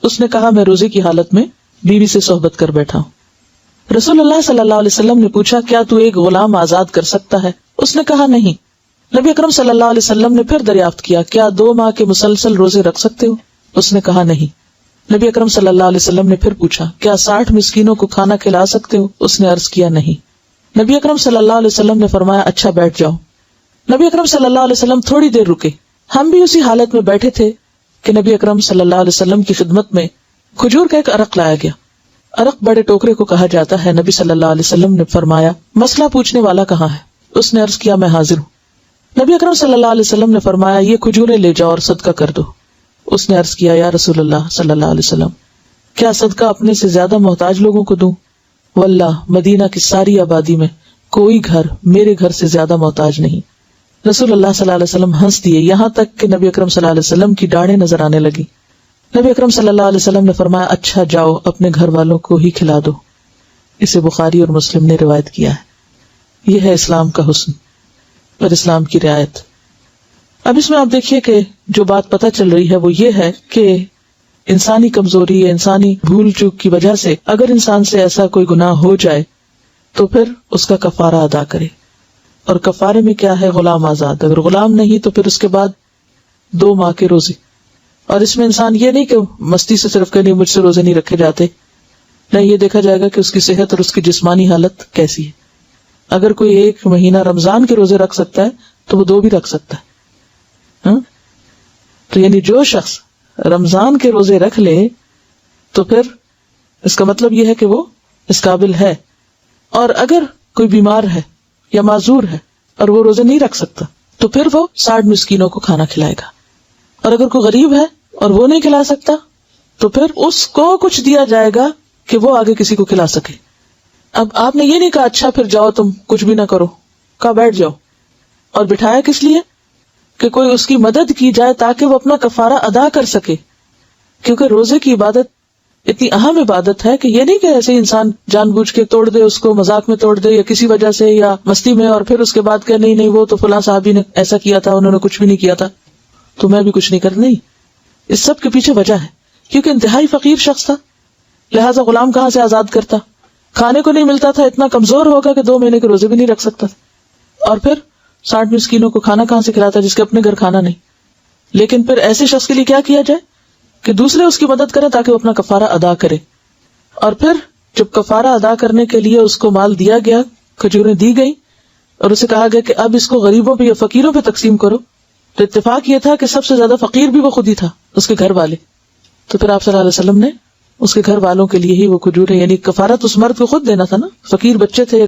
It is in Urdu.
اس نے کہا میں روزے کی حالت میں بیوی سے صحبت کر بیٹھا ہوں. رسول اللہ صلی اللہ علیہ وسلم نے پوچھا کیا تو ایک غلام آزاد کر سکتا ہے؟ اس نے کہا نہیں. نبی اکرم صلی اللہ علیہ وسلم نے پھر دریافت کیا کیا 2 ماہ کے مسلسل روزے رکھ سکتے ہو؟ اس نے کہا نہیں. نبی اکرم صلی اللہ علیہ وسلم نے پھر پوچھا کیا 60 مسکینوں کو کھانا کھلا سکتے ہو؟ اس نے عرض کیا نہیں. نبی اکرم صلی اللہ علیہ وسلم نے فرمایا اچھا بیٹھ جاؤ. نبی اکرم صلی اللہ علیہ وسلم تھوڑی دیر رکے. ہم بھی اسی حالت میں بیٹھے تھے کہ نبی اکرم صلی اللہ علیہ وسلم کی خدمت میں کھجور کا ایک عرق لایا گیا. عرق بڑے ٹوکرے کو کہا جاتا ہے. نبی صلی اللہ علیہ وسلم نے فرمایا مسئلہ پوچھنے والا کہاں ہے؟ اس نے عرض کیا میں حاضر ہوں. نبی اکرم صلی اللہ علیہ وسلم نے فرمایا یہ کھجوریں لے جاؤ اور صدقہ کر دو. اس نے عرض کیا یا رسول اللہ صلی اللہ علیہ وسلم کیا صدقہ اپنے سے زیادہ محتاج لوگوں کو دوں؟ واللہ مدینہ کی ساری آبادی میں کوئی گھر میرے گھر سے زیادہ محتاج نہیں. رسول اللہ صلی اللہ علیہ وسلم ہنس دیے یہاں تک کہ نبی اکرم صلی اللہ علیہ وسلم کی ڈاڑیں نظر آنے لگی. نبی اکرم صلی اللہ علیہ وسلم نے فرمایا اچھا جاؤ اپنے گھر والوں کو ہی کھلا دو. اسے بخاری اور مسلم نے روایت کیا ہے. یہ ہے اسلام کا حسن اور اسلام کی رعایت. اب اس میں آپ دیکھیے کہ جو بات پتہ چل رہی ہے وہ یہ ہے کہ انسانی کمزوری یا انسانی بھول چوک کی وجہ سے اگر انسان سے ایسا کوئی گناہ ہو جائے تو پھر اس کا کفارہ ادا کرے. اور کفارے میں کیا ہے؟ غلام آزاد. اگر غلام نہیں تو پھر اس کے بعد 2 ماہ کے روزے. اور اس میں انسان یہ نہیں کہ مستی سے صرف کہ نہیں مجھ سے روزے نہیں رکھے جاتے، نہیں، یہ دیکھا جائے گا کہ اس کی صحت اور اس کی جسمانی حالت کیسی ہے. اگر کوئی 1 مہینہ رمضان کے روزے رکھ سکتا ہے تو وہ 2 بھی رکھ سکتا ہے. تو یعنی جو شخص رمضان کے روزے رکھ لے تو پھر اس کا مطلب یہ ہے کہ وہ اس قابل ہے. اور اگر کوئی بیمار ہے یا معذور ہے اور وہ روزے نہیں رکھ سکتا تو پھر وہ 60 مسکینوں کو کھانا کھلائے گا. اور اگر کوئی غریب ہے اور وہ نہیں کھلا سکتا تو پھر اس کو کچھ دیا جائے گا کہ وہ آگے کسی کو کھلا سکے. اب آپ نے یہ نہیں کہا اچھا پھر جاؤ تم کچھ بھی نہ کرو، کہا بیٹھ جاؤ. اور بٹھایا کس لیے؟ کہ کوئی اس کی مدد کی جائے تاکہ وہ اپنا کفارہ ادا کر سکے. کیونکہ روزے کی عبادت اتنی اہم عبادت ہے کہ یہ نہیں کہ ایسے انسان جان بوجھ کے توڑ دے، اس کو مذاق میں توڑ دے یا کسی وجہ سے یا مستی میں، اور پھر اس کے بعد کہ نہیں وہ تو فلاں صحابی نے ایسا کیا تھا، انہوں نے کچھ بھی نہیں کیا تھا تو میں بھی کچھ نہیں کر. نہیں، اس سب کے پیچھے وجہ ہے کیونکہ انتہائی فقیر شخص تھا، لہٰذا غلام کہاں سے آزاد کرتا؟ کھانے کو نہیں ملتا تھا، اتنا کمزور ہوگا کہ 2 مہینے کے روزے بھی نہیں رکھ سکتا تھا. اور پھر 60 مسکینوں کو کھانا کہاں سے کھلاتا جس کے اپنے گھر کھانا نہیں. لیکن پھر ایسے شخص کے لیے کیا کیا جائے کہ دوسرے اس کی مدد کریں تاکہ وہ اپنا کفارہ ادا کرے. اور پھر جب کفارہ ادا کرنے کے لیے اس کو مال دیا گیا، کھجوریں دی گئی اور اسے کہا گیا کہ اب اس کو غریبوں پہ یا فقیروں پہ تقسیم کرو، تو اتفاق یہ تھا کہ سب سے زیادہ فقیر بھی وہ خود ہی تھا، اس کے گھر والے. تو پھر آپ صلی اللہ علیہ وسلم نے اس کے گھر والوں کے لیے ہی وہ کھجوریں، یعنی کفارہ تو اس مرد کو خود دینا تھا نا، فقیر بچے تھے